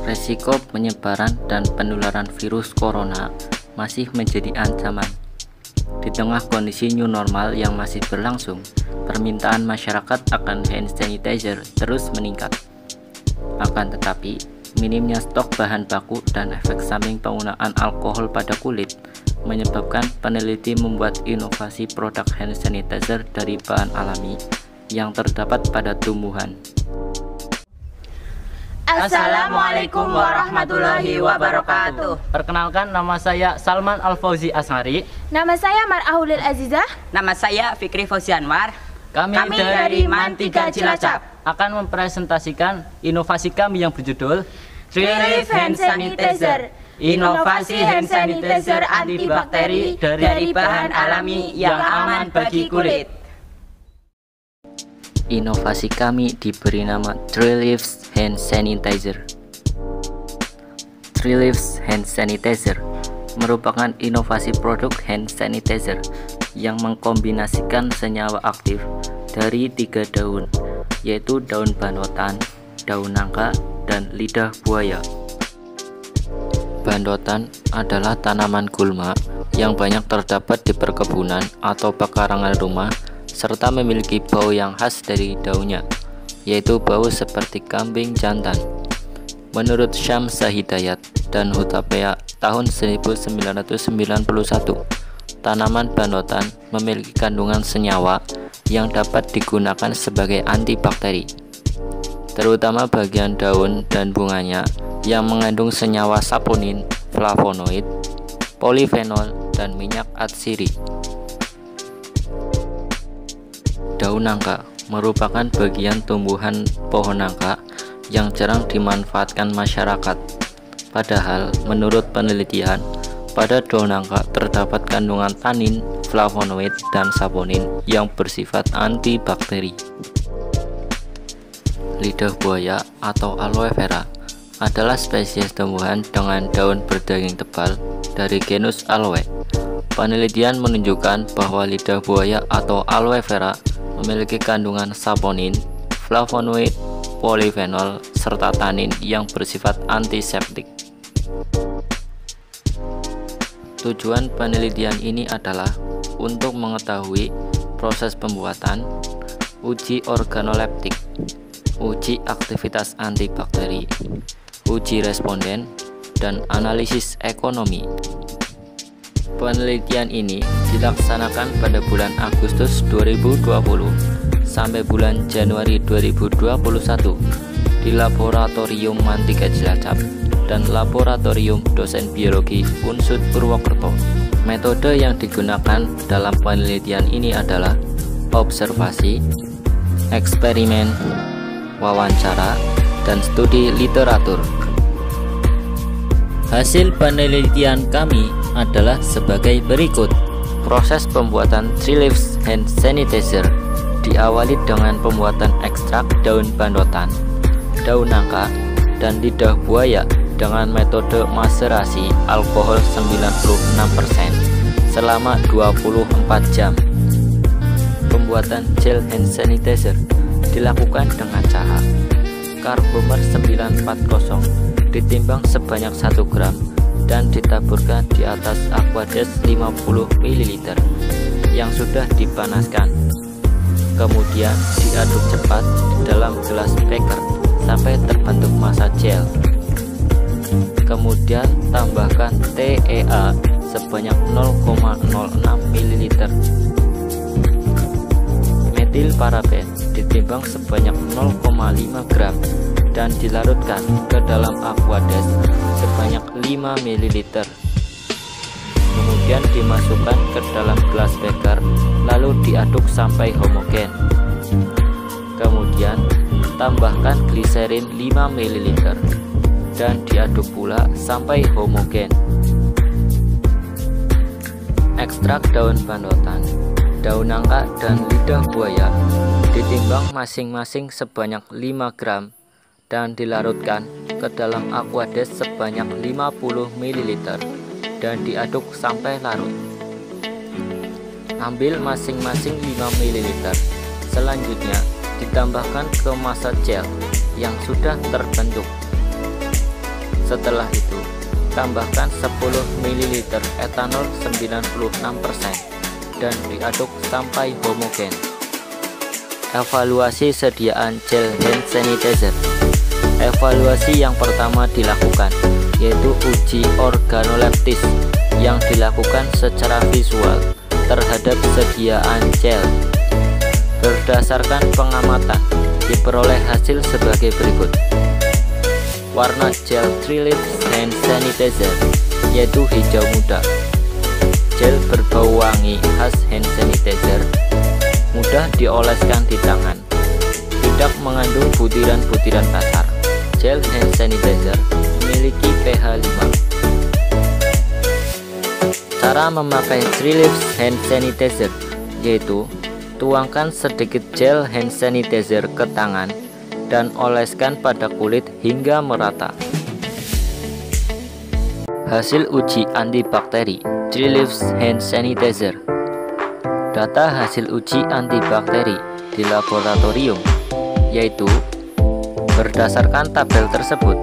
Resiko penyebaran dan penularan virus corona masih menjadi ancaman. Di tengah kondisi new normal yang masih berlangsung, permintaan masyarakat akan hand sanitizer terus meningkat. Akan tetapi, minimnya stok bahan baku dan efek samping penggunaan alkohol pada kulit menyebabkan peneliti membuat inovasi produk hand sanitizer dari bahan alami yang terdapat pada tumbuhan. Assalamualaikum warahmatullahi wabarakatuh. Perkenalkan, nama saya Salman Al-Fauzi Ashari. Nama saya Mar'ahulil Azizah. Nama saya Fikri Fauzianwar. Kami dari MAN 3 Cilacap akan mempresentasikan inovasi kami yang berjudul Trilift Hand Sanitizer. Inovasi hand sanitizer antibakteri dari bahan alami yang aman bagi kulit. Inovasi kami diberi nama Trilift Hand Sanitizer. Trilift Hand Sanitizer merupakan inovasi produk hand sanitizer yang mengkombinasikan senyawa aktif dari 3 daun, yaitu daun bandotan, daun nangka, dan lidah buaya. Bandotan adalah tanaman gulma yang banyak terdapat di perkebunan atau pekarangan rumah, serta memiliki bau yang khas dari daunnya, yaitu bau seperti kambing jantan. Menurut Syamsah Hidayat dan Hutapea tahun 1991, tanaman bandotan memiliki kandungan senyawa yang dapat digunakan sebagai antibakteri, terutama bagian daun dan bunganya yang mengandung senyawa saponin, flavonoid, polifenol, dan minyak atsiri. Daun nangka merupakan bagian tumbuhan pohon nangka yang jarang dimanfaatkan masyarakat. Padahal, menurut penelitian, pada daun nangka terdapat kandungan tanin, flavonoid, dan saponin yang bersifat antibakteri. Lidah buaya atau aloe vera adalah spesies tumbuhan dengan daun berdaging tebal dari genus Aloe. Penelitian menunjukkan bahwa lidah buaya atau aloe vera memiliki kandungan saponin, flavonoid, polifenol, serta tanin yang bersifat antiseptik. Tujuan penelitian ini adalah untuk mengetahui proses pembuatan, uji organoleptik, uji aktivitas antibakteri, uji responden, dan analisis ekonomi. Penelitian ini dilaksanakan pada bulan Agustus 2020 sampai bulan Januari 2021 di Laboratorium MAN 3 Cilacap dan Laboratorium Dosen Biologi Unsud Purwokerto. Metode yang digunakan dalam penelitian ini adalah observasi, eksperimen, wawancara, dan studi literatur. Hasil penelitian kami adalah sebagai berikut. Proses pembuatan Trilift Hand Sanitizer diawali dengan pembuatan ekstrak daun bandotan, daun nangka, dan lidah buaya dengan metode maserasi alkohol 96% selama 24 jam. Pembuatan gel hand sanitizer dilakukan dengan cara karbomer 940 ditimbang sebanyak 1 gram dan ditaburkan di atas aquades 50 ml yang sudah dipanaskan. Kemudian diaduk cepat dalam gelas beker sampai terbentuk massa gel. Kemudian tambahkan TEA sebanyak 0,06 ml. Metil paraben ditimbang sebanyak 0,5 gram dan dilarutkan ke dalam aquades sebanyak 5 ml. Kemudian dimasukkan ke dalam gelas beker lalu diaduk sampai homogen. Kemudian tambahkan gliserin 5 ml dan diaduk pula sampai homogen. Ekstrak daun bandotan, daun nangka, dan lidah buaya ditimbang masing-masing sebanyak 5 gram dan dilarutkan ke dalam aquades sebanyak 50 ml dan diaduk sampai larut. Ambil masing-masing 5 ml. Selanjutnya ditambahkan ke massa gel yang sudah terbentuk. Setelah itu, tambahkan 10 ml etanol 96% dan diaduk sampai homogen. Evaluasi sediaan gel hand sanitizer. Evaluasi yang pertama dilakukan, yaitu uji organoleptis yang dilakukan secara visual terhadap sediaan gel. Berdasarkan pengamatan, diperoleh hasil sebagai berikut. Warna gel 3 Leaves Hand Sanitizer yaitu hijau muda. Gel berbau wangi khas hand sanitizer, mudah dioleskan di tangan, tidak mengandung butiran-butiran kasar. Gel hand sanitizer memiliki pH 5. Cara memakai 3 Leaves Hand Sanitizer yaitu tuangkan sedikit gel hand sanitizer ke tangan dan oleskan pada kulit hingga merata. Hasil uji antibakteri 3 Leaves Hand Sanitizer. Data hasil uji antibakteri di laboratorium, yaitu berdasarkan tabel tersebut,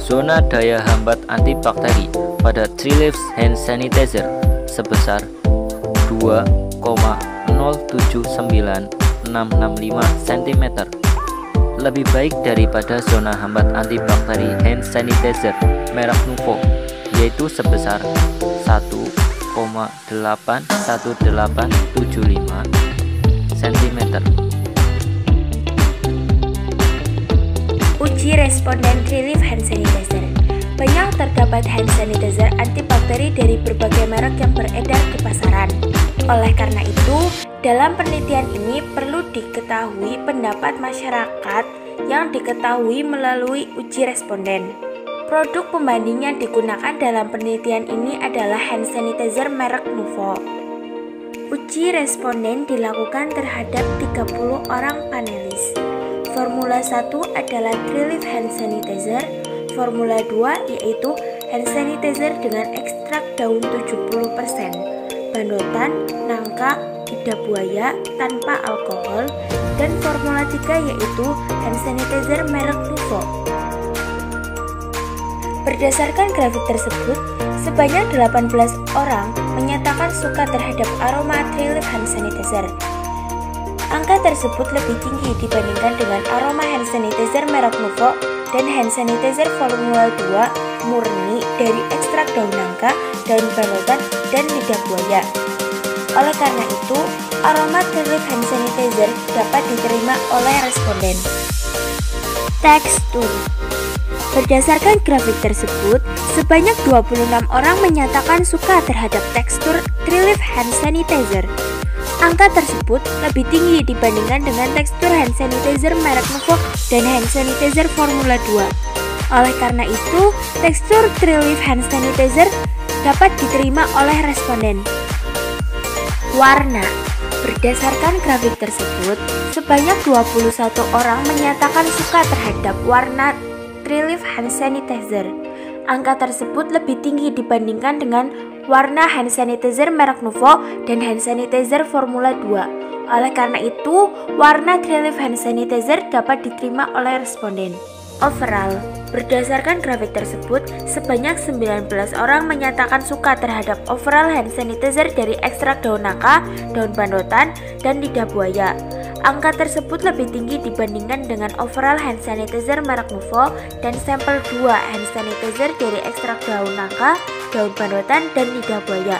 zona daya hambat antibakteri pada 3 Leaves Hand Sanitizer sebesar 2,079665 cm, lebih baik daripada zona hambat antibakteri hand sanitizer merek Nuvo, yaitu sebesar 1,81875 cm. Uji responden 3 Leaf Hand Sanitizer. Banyak terdapat hand sanitizer antibakteri dari berbagai merek yang beredar di pasaran. Oleh karena itu, dalam penelitian ini perlu diketahui pendapat masyarakat yang diketahui melalui uji responden. Produk pembanding yang digunakan dalam penelitian ini adalah hand sanitizer merek Nuvo. Uji responden dilakukan terhadap 30 orang panelis. Formula 1 adalah 3 Leaf Hand Sanitizer. Formula 2 yaitu hand sanitizer dengan ekstrak daun 70%, banutan, nangka, lidah buaya tanpa alkohol, dan formula 3 yaitu hand sanitizer merek Nuvo. Berdasarkan grafik tersebut, sebanyak 18 orang menyatakan suka terhadap aroma 3 Leaf Hand Sanitizer. Angka tersebut lebih tinggi dibandingkan dengan aroma hand sanitizer merek Nuvo dan hand sanitizer formula 2 murni dari ekstrak daun nangka, daun banutan, dan lidah buaya. Oleh karena itu, aroma 3 Leaf Hand Sanitizer dapat diterima oleh responden. Tekstur. Berdasarkan grafik tersebut, sebanyak 26 orang menyatakan suka terhadap tekstur 3 Leaf Hand Sanitizer. Angka tersebut lebih tinggi dibandingkan dengan tekstur hand sanitizer merek Nuvo dan hand sanitizer formula 2. Oleh karena itu, tekstur 3 Leaf Hand Sanitizer dapat diterima oleh responden. Warna. Berdasarkan grafik tersebut, sebanyak 21 orang menyatakan suka terhadap warna 3 Leaf Hand Sanitizer. Angka tersebut lebih tinggi dibandingkan dengan warna hand sanitizer merek Nuvo dan hand sanitizer formula 2. Oleh karena itu, warna 3 Leaf Hand Sanitizer dapat diterima oleh responden. Overall, berdasarkan grafik tersebut, sebanyak 19 orang menyatakan suka terhadap overall hand sanitizer dari ekstrak daun nangka, daun banutan, dan lidah buaya. Angka tersebut lebih tinggi dibandingkan dengan overall hand sanitizer merek Nuvo dan sampel 2 hand sanitizer dari ekstrak daun nangka, daun banutan, dan lidah buaya.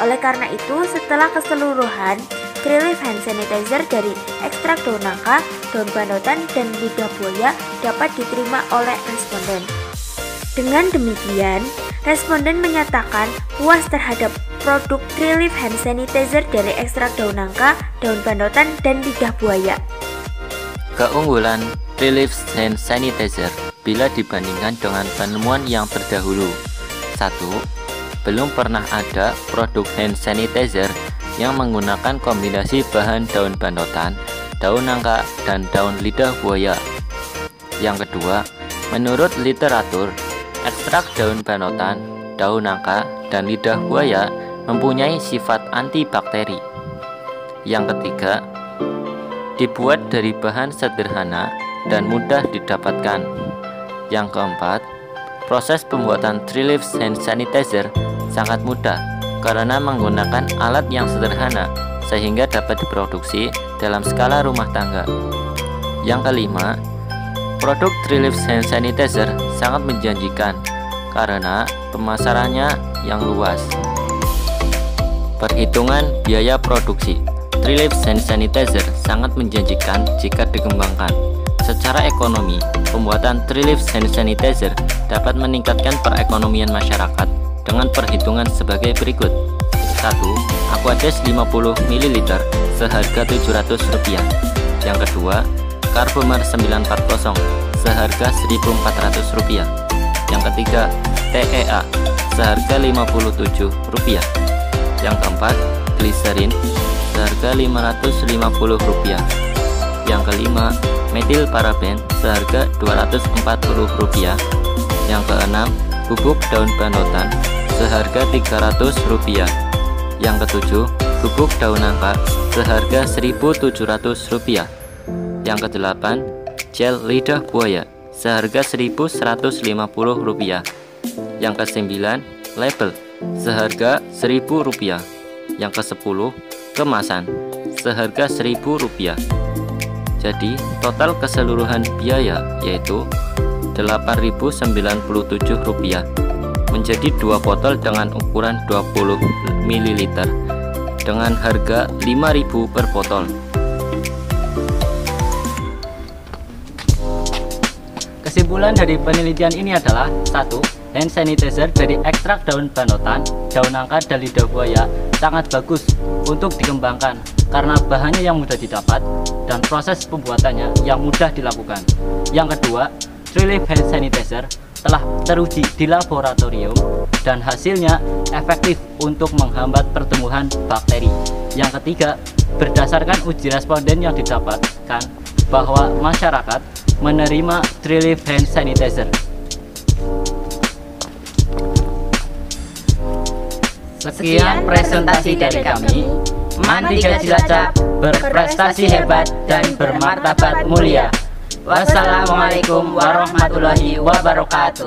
Oleh karena itu, setelah keseluruhan, 3 Leaf Hand Sanitizer dari ekstrak daun nangka, daun banutan, dan lidah buaya dapat diterima oleh responden. Dengan demikian, responden menyatakan puas terhadap produk 3 Leaf Hand Sanitizer dari ekstrak daun nangka, daun banutan, dan lidah buaya. Keunggulan 3 Leaf Hand Sanitizer bila dibandingkan dengan penemuan yang terdahulu. 1. Belum pernah ada produk hand sanitizer yang menggunakan kombinasi bahan daun banutan, daun nangka, dan daun lidah buaya. Yang kedua, menurut literatur, ekstrak daun banutan, daun nangka, dan lidah buaya mempunyai sifat antibakteri. Yang ketiga, dibuat dari bahan sederhana dan mudah didapatkan. Yang keempat, Proses pembuatan 3 Leaf Hand Sanitizer sangat mudah karena menggunakan alat yang sederhana sehingga dapat diproduksi dalam skala rumah tangga. Yang kelima, produk 3 Leaf Hand Sanitizer sangat menjanjikan karena pemasarannya yang luas. Perhitungan biaya produksi 3 Leaf Hand Sanitizer sangat menjanjikan jika dikembangkan. Secara ekonomi, pembuatan 3 Leaf Hand Sanitizer dapat meningkatkan perekonomian masyarakat dengan perhitungan sebagai berikut. 1. Aquades 50 ml seharga Rp700. Yang kedua, Carbomer 940 seharga Rp1.400. Yang ketiga, TEA seharga Rp57. Yang keempat, Glycerin seharga Rp550. Yang kelima, metil paraben seharga Rp240. Yang keenam, bubuk daun banotan seharga Rp300. Yang ketujuh, bubuk daun nangka seharga Rp1.700. Yang kedelapan, gel lidah buaya seharga Rp1.150. Yang kesembilan, label seharga Rp1.000. Yang kesepuluh, kemasan seharga Rp1.000. Jadi total keseluruhan biaya yaitu Rp8.097 menjadi 2 botol dengan ukuran 20 ml dengan harga Rp5.000 per botol. Kesimpulan dari penelitian ini adalah 1. Hand sanitizer dari ekstrak daun banotan, daun nangka, dan lidah buaya sangat bagus untuk dikembangkan karena bahannya yang mudah didapat dan proses pembuatannya yang mudah dilakukan. Yang kedua, 3 Leaf Hand Sanitizer telah teruji di laboratorium dan hasilnya efektif untuk menghambat pertumbuhan bakteri. Yang ketiga, berdasarkan uji responden yang didapatkan bahwa masyarakat menerima 3 Leaf Hand Sanitizer. Sekian presentasi dari kami. Mantiga Cilacap berprestasi hebat dan bermartabat mulia. Wassalamualaikum warahmatullahi wabarakatuh.